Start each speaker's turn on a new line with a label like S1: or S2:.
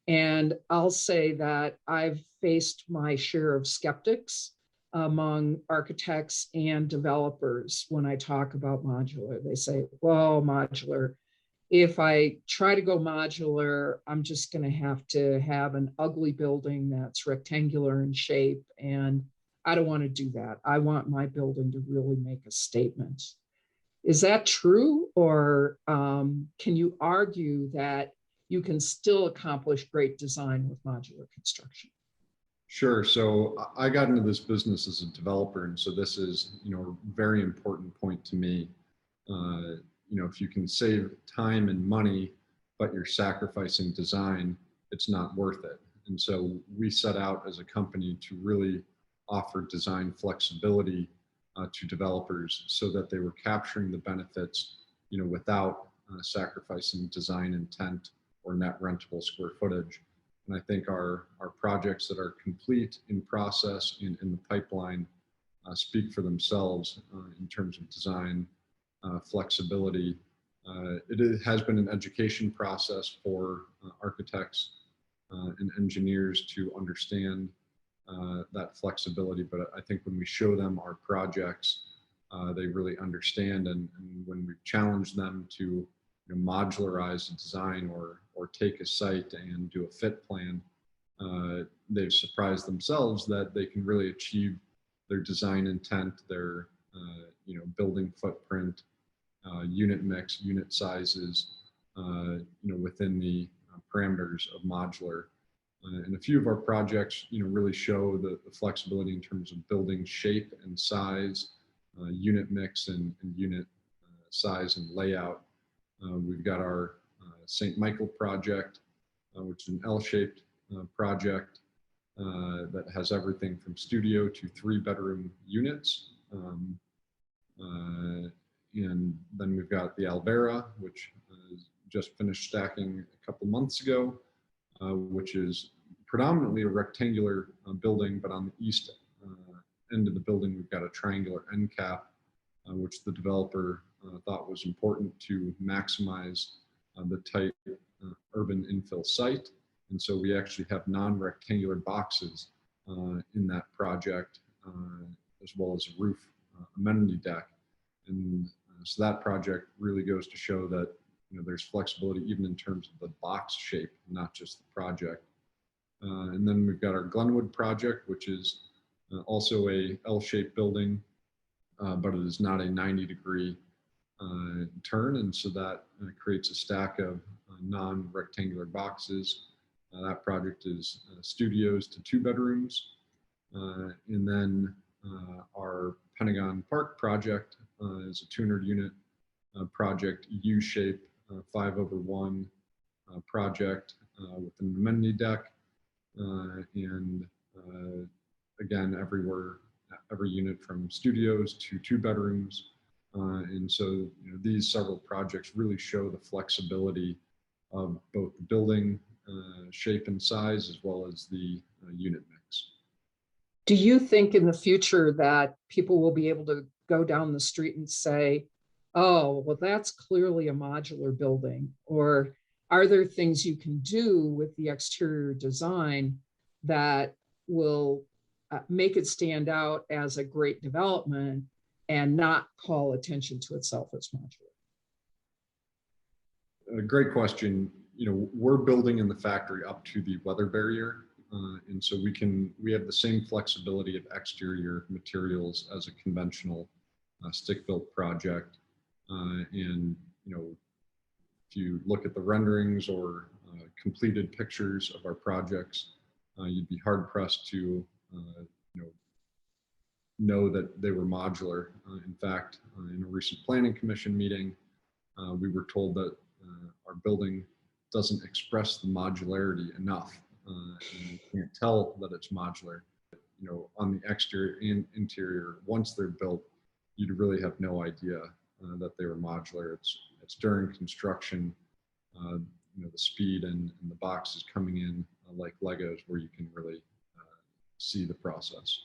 S1: And I'll say that I've faced my share of skeptics among architects and developers when I talk about modular. They say, well, modular, if I try to go modular, I'm just going to have an ugly building that's rectangular in shape. And I don't want to do that. I want my building to really make a statement. Is that true? Or can you argue that you can still accomplish great design with modular construction?
S2: Sure. So I got into this business as a developer, and so this is, a very important point to me. If you can save time and money, but you're sacrificing design, it's not worth it. And so we set out as a company to really offer design flexibility to developers so that they were capturing the benefits, without sacrificing design intent or net rentable square footage. And I think our projects that are complete, in process, in the pipeline speak for themselves in terms of design flexibility. It has been an education process for architects and engineers to understand that flexibility. But I think when we show them our projects, they really understand. And when we challenge them to modularize a design or take a site and do a fit plan, they've surprised themselves that they can really achieve their design intent, their building footprint, unit mix, unit sizes, within the parameters of modular. And a few of our projects, really show the flexibility in terms of building shape and size, unit mix and unit size and layout. We've got our St. Michael project, which is an L-shaped project that has everything from studio to 3-bedroom units. And then we've got the Alvera, which just finished stacking a couple months ago, which is predominantly a rectangular building, but on the east end of the building, we've got a triangular end cap, which the developer thought was important to maximize the tight urban infill site. And so we actually have non-rectangular boxes in that project, as well as a roof amenity deck. And so that project really goes to show that there's flexibility even in terms of the box shape, not just the project. And then we've got our Glenwood project, which is also a L-shaped building, but it is not a 90-degree turn. And so that creates a stack of non-rectangular boxes. That project is studios to 2 bedrooms. And then our Pentagon Park project is a 200 unit project, U-shape, 5/1 project with an amenity deck. And again, every unit from studios to 2 bedrooms. And so these several projects really show the flexibility of both the building shape and size, as well as the unit mix.
S1: Do you think in the future that people will be able to go down the street and say, oh, well, that's clearly a modular building? Or are there things you can do with the exterior design that will make it stand out as a great development and not call attention to itself as modular?
S2: A great question. We're building in the factory up to the weather barrier. And so we have the same flexibility of exterior materials as a conventional stick-built project. And if you look at the renderings or completed pictures of our projects, you'd be hard pressed to know that they were modular. In fact, in a recent planning commission meeting, we were told that our building doesn't express the modularity enough. And you can't tell that it's modular. On the exterior and interior, once they're built, you'd really have no idea that they were modular. It's during construction, the speed and the boxes coming in like Legos, where you can really see the process.